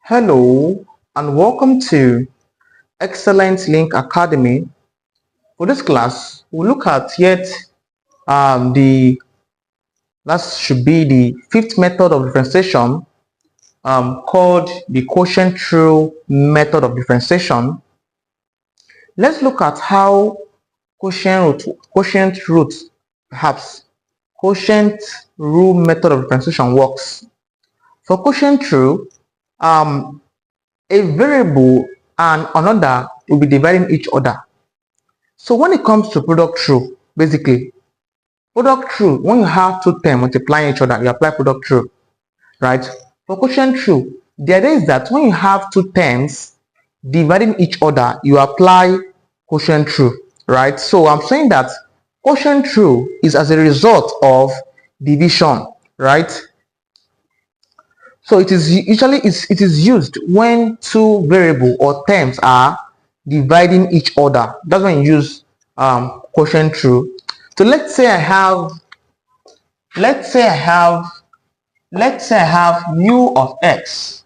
Hello and welcome to Excellent Link Academy. For this class, we'll look at yet that should be the fifth method of differentiation called the quotient rule method of differentiation. Let's look at how quotient rule method of differentiation works. For quotient rule, a variable and another will be dividing each other. So when it comes to product rule, basically, product rule, when you have two terms multiplying each other, you apply product rule, right? For quotient rule, the idea is that when you have two terms dividing each other, you apply quotient rule, right? So I'm saying that quotient rule is as a result of division, right? So it is usually used when two variable or terms are dividing each other. That's when you use quotient rule. So let's say I have u of x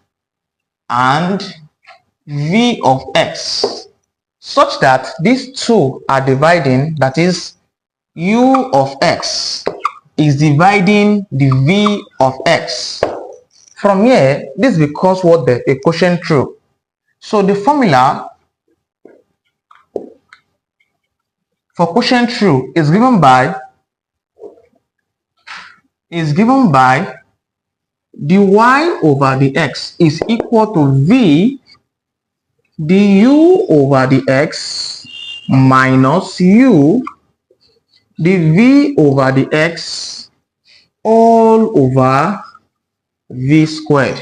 and v of x, such that these two are dividing, that is u of x is dividing the v of x. From here, this becomes what a quotient rule. So the formula for quotient rule is given by dy over dx is equal to v du over dx minus u dv over dx all over v squared.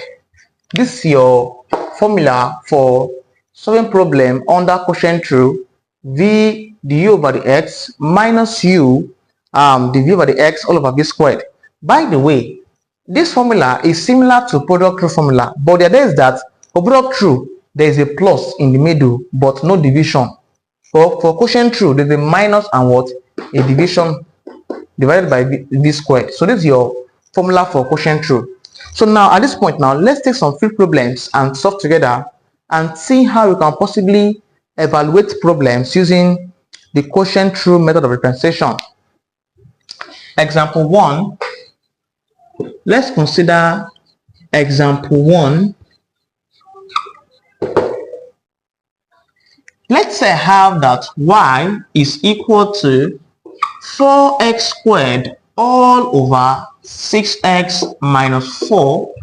This is your formula for solving problem under quotient rule. V du over the x minus u dv over the x all over v squared. By the way, this formula is similar to product rule formula, but the idea is that for product rule there is a plus in the middle but no division. For quotient rule, there's a minus and what? A division divided by v squared. So this is your formula for quotient rule. So now at this point, let's take some field problems and solve together and see how we can possibly evaluate problems using the quotient rule method of differentiation. Example 1. Let's consider example 1. Let's say I have that y is equal to 4x squared all over 6x minus 4.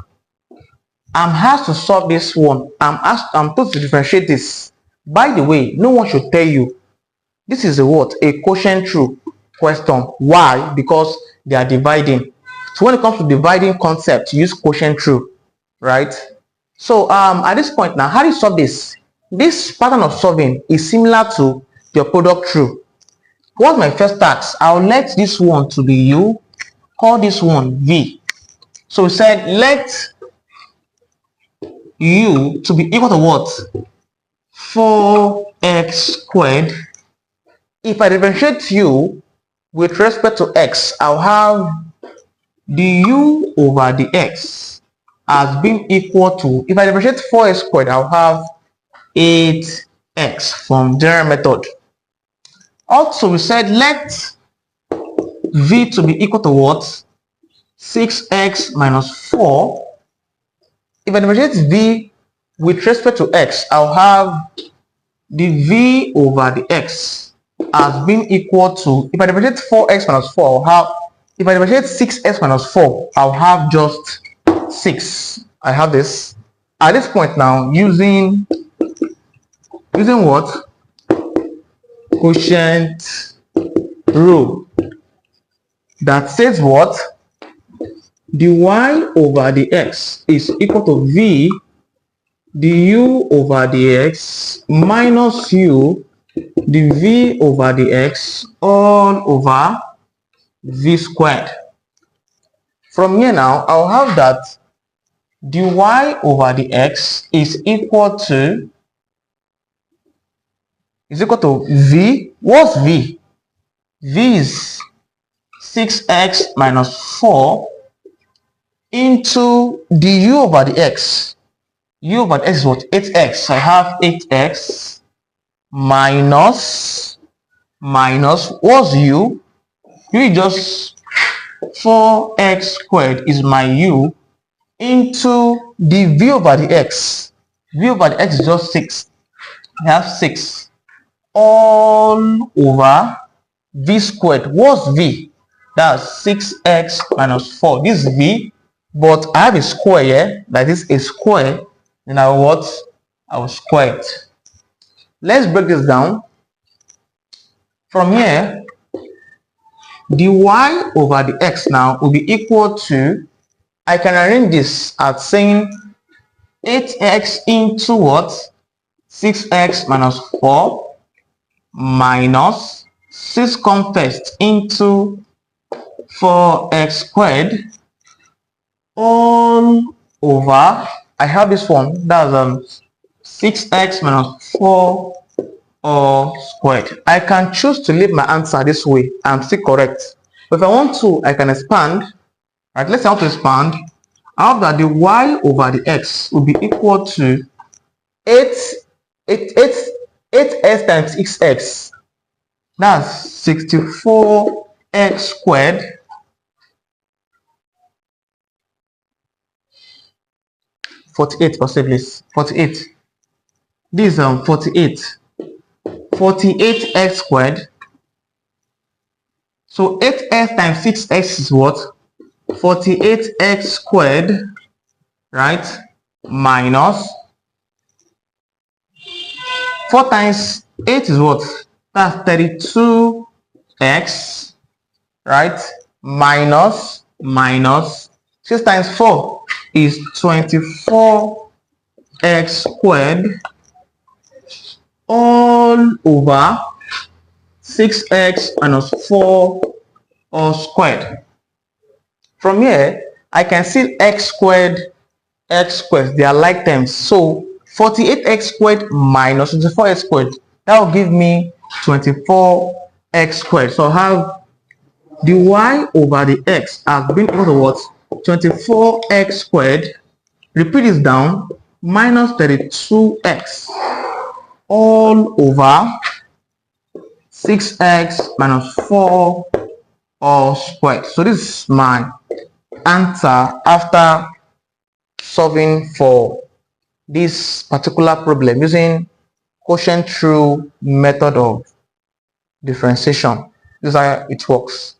I'm asked to solve this one. I'm told to differentiate this. By the way, no one should tell you this is a quotient rule question. Why? Because they are dividing. So when it comes to dividing concept, use quotient rule, right? So at this point now, how do you solve this? This pattern of solving is similar to your product rule. What's my first task? I'll let this one to be u, call this one v. So we said let u to be equal to what? 4x squared. If I differentiate u with respect to x, I'll have du over dx as being equal to, if I differentiate 4x squared, I'll have 8x from general method. Also, we said let v to be equal to what? 6x minus 4. If I differentiate v with respect to x, I'll have the v over the x as being equal to, if I differentiate 4x minus 4, I'll have, if I differentiate 6x minus 4, I'll have just 6. I have this. At this point now, using what? Quotient rule. That says what? Dy over dx is equal to v du over dx minus u dv over dx all over v squared. From here now, I'll have that dy over dx is equal to v. What's v? V is 6x minus 4 into du over the x. u over x is what? 8x. I have 8x minus what's u? U is just 4x squared is my u into the v over the x. V over the x is just 6. I have 6 all over v squared. What's v? That's 6x minus 4. This is v, but I have a square here. That is a square. Then I will what? I will square it. Let's break this down. From here, the y over the x now will be equal to, I can arrange this as saying 8x into what? 6x minus 4 minus 6 come first into 4x squared all over, I have this one, that's 6x minus 4 all squared. I can choose to leave my answer this way. I'm still correct. But if I want to, I can expand. Right, let's say I want to expand. I have that the y over the x will be equal to 8x times 6x. That's 64x squared (48 possibly 48). This is 48x squared. So 8x times 6x is what? 48x squared, right? Minus 4 times 8 is what? That's 32x, right? Minus 6 times 4 is 24x squared all over 6x minus 4 all squared. From here, I can see x squared, they are like terms. So 48x squared minus 24x squared, that will give me 24x squared. So I have the y over the x has been equal to what? 24x squared. Repeat this down, minus 32x all over 6x minus 4 all squared. So this is my answer after solving for this particular problem using quotient through method of differentiation. This is how it works.